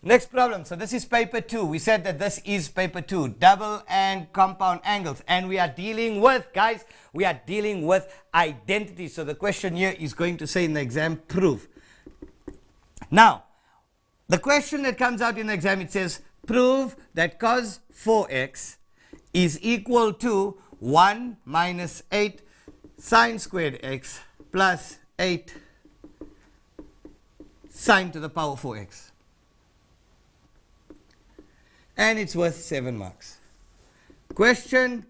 Next problem. So this is paper 2. We said that this is paper 2, double and compound angles. And we are dealing with, guys, we are dealing with identity. So the question here is going to say in the exam, prove. Now, the question that comes out in the exam, it says, prove that cos 4x is equal to 1 minus 8 sine squared x plus 8 sine to the power 4x. And it's worth 7 marks. Question,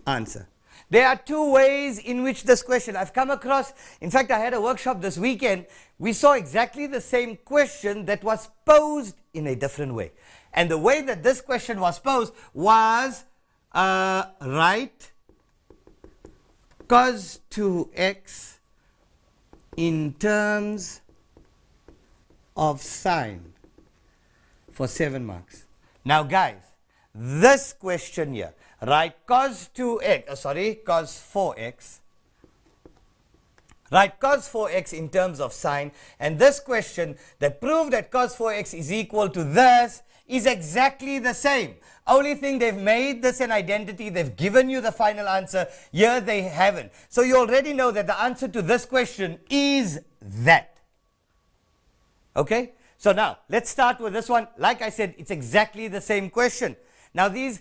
answer. There are two ways in which this question I've come across. In fact, I had a workshop this weekend. We saw exactly the same question that was posed in a different way. And the way that this question was posed was write cos 2x in terms of sine for 7 marks. Now guys, this question here, write cos 2x, cos 4x, write cos 4x in terms of sine, and this question that proved that cos 4x is equal to this is exactly the same. Only thing, they've made this an identity, they've given you the final answer, here they haven't. So you already know that the answer to this question is that. Okay? So now, let's start with this one. Like I said, it's exactly the same question. Now these,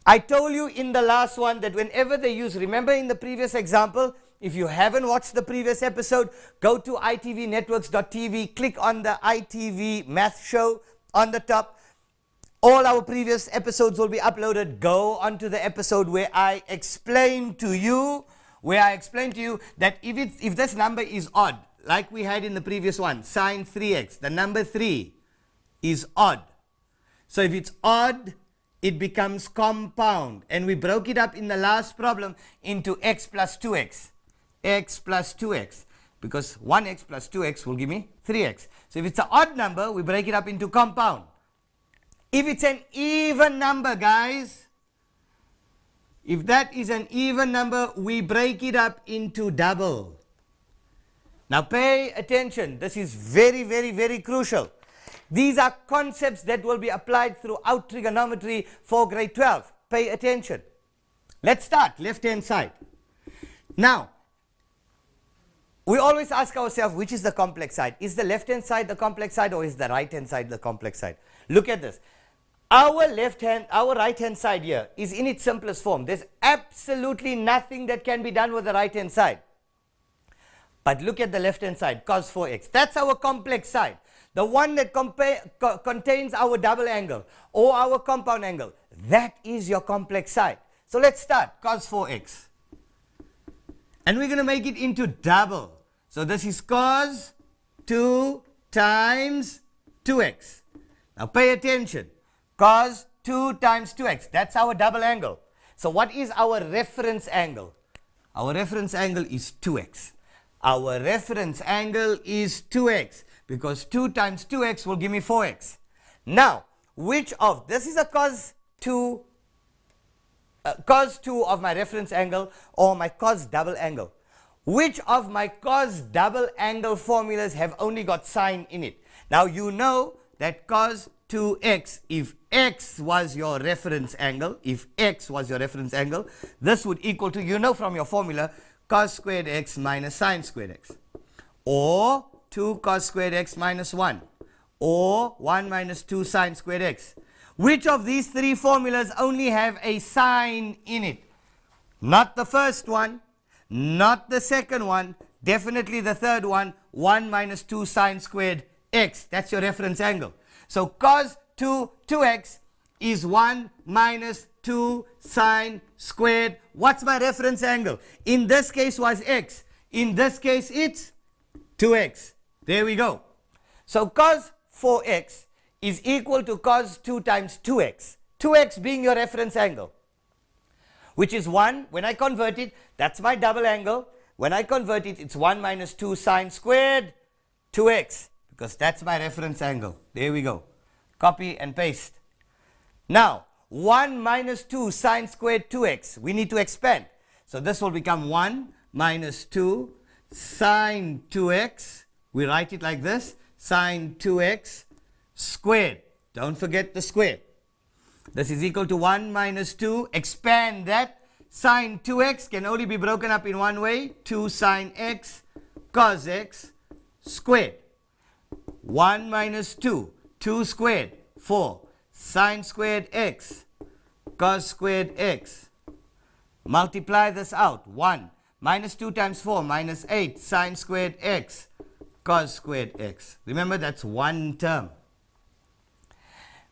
I told you in the last one that whenever they use, remember in the previous example, if you haven't watched the previous episode, go to itvnetworks.tv, click on the ITV Math show on the top. All our previous episodes will be uploaded. Go onto the episode where I explain to you, that if this number is odd, like we had in the previous one, sine 3x, the number 3 is odd. So if it's odd, it becomes compound. And we broke it up in the last problem into x plus 2x. X plus 2x. Because 1x plus 2x will give me 3x. So if it's an odd number, we break it up into compound. If it's an even number, guys, if that is an even number, we break it up into double. Now pay attention, this is very, very, very crucial. These are concepts that will be applied throughout trigonometry for grade 12. Pay attention. Let's start, left-hand side. Now, we always ask ourselves, which is the complex side? Is the left-hand side the complex side, or is the right-hand side the complex side? Look at this. Our right-hand side here is in its simplest form. There's absolutely nothing that can be done with the right-hand side. But look at the left-hand side, cos 4x. That's our complex side. The one that contains our double angle or our compound angle. That is your complex side. So let's start, cos 4x. And we're going to make it into double. So this is cos 2 times 2x. Now pay attention. Cos 2 times 2x. That's our double angle. So what is our reference angle? Our reference angle is 2x. Our reference angle is 2x, because 2 times 2x will give me 4x. Now, which of, this is a cos 2 of my reference angle or my cos double angle. Which of my cos double angle formulas have only got sine in it? Now you know that cos 2x, if x was your reference angle, this would equal to, you know from your formula, cos squared x minus sine squared x, or 2 cos squared x minus 1, or 1 minus 2 sine squared x. Which of these three formulas only have a sine in it? Not the first one, not the second one, definitely the third one, 1 minus 2 sine squared x. That's your reference angle. So cos 2x is 1 minus 2 sine squared. What's my reference angle? In this case was x. In this case it's 2x. There we go. So cos 4x is equal to cos 2 times 2x. 2x being your reference angle, which is 1. When I convert it, that's my double angle. When I convert it, it's 1 minus 2 sine squared 2x, because that's my reference angle. There we go. Copy and paste. Now, 1 minus 2 sine squared 2x, we need to expand. So this will become 1 minus 2 sine 2x. We write it like this, sine 2x squared. Don't forget the square. This is equal to 1 minus 2. Expand that. Sine 2x can only be broken up in one way. 2 sine x cos x squared. 1 minus 2. 2 squared. 4 sine squared x cos squared x. Multiply this out. 1 minus 2 times 4 minus 8 sine squared x cos squared x. Remember, that's one term.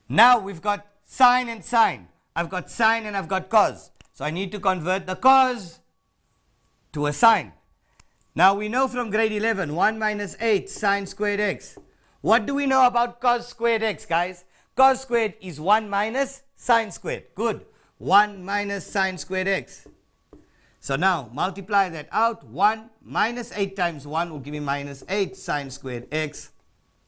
Now we've got sine and sine. I've got sine and I've got cos. So I need to convert the cos to a sine. Now we know from grade 11, 1 minus 8 sine squared x. What do we know about cos squared x, guys? Cos squared is 1 minus sine squared. Good. 1 minus sine squared x. So now multiply that out. 1 minus 8 times 1 will give me minus 8 sine squared x.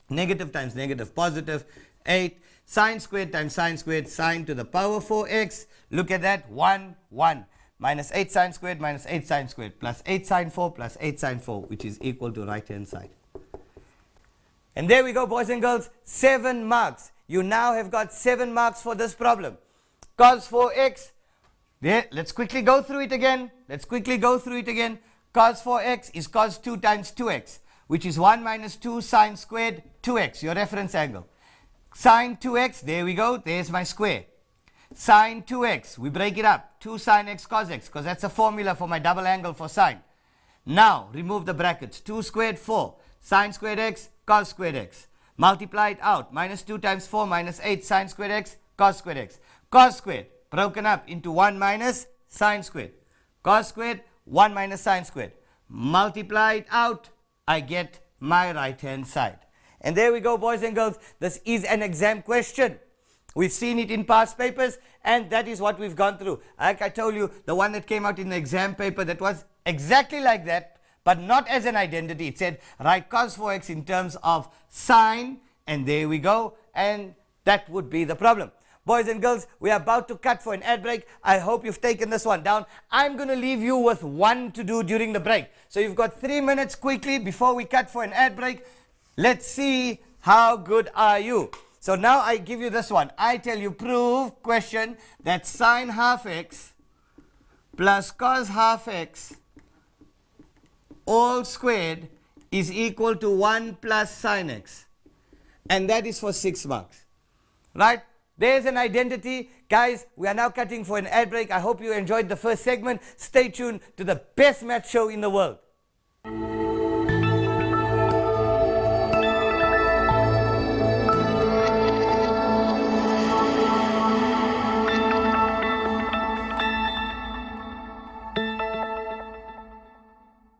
Negative times negative, positive. 8 sine squared times sine squared, sine to the power 4x. Look at that. 1, 1. Minus 8 sine squared minus 8 sine squared plus 8 sine 4 plus 8 sine 4, which is equal to right hand side. And there we go, boys and girls. 7 marks. You now have got 7 marks for this problem. Cos 4x. There, let's quickly go through it again. Cos 4x is cos 2 times 2x, which is 1 minus 2 sine squared 2x, your reference angle. Sine 2x, there we go, there's my square. Sine 2x, we break it up. 2 sine x cos x, because that's a formula for my double angle for sine. Now, remove the brackets. 2 squared, 4. Sine squared x, cos squared x. Multiply it out. Minus 2 times 4 minus 8 sine squared x, cos squared x. Cos squared, broken up into 1 minus sine squared. Cos squared, 1 minus sine squared. Multiply it out, I get my right hand side. And there we go, boys and girls. This is an exam question. We've seen it in past papers, and that is what we've gone through. Like I told you, the one that came out in the exam paper, that was exactly like that, but not as an identity. It said, write cos 4x in terms of sine, and there we go, and that would be the problem. Boys and girls, we are about to cut for an ad break. I hope you've taken this one down. I'm going to leave you with one to do during the break. So you've got 3 minutes quickly before we cut for an ad break. Let's see how good are you. So now I give you this one. I tell you, prove question that sine half x plus cos half x all squared is equal to 1 plus sine x. And that is for 6 marks. Right? There's an identity. Guys, we are now cutting for an ad break. I hope you enjoyed the first segment. Stay tuned to the best math show in the world.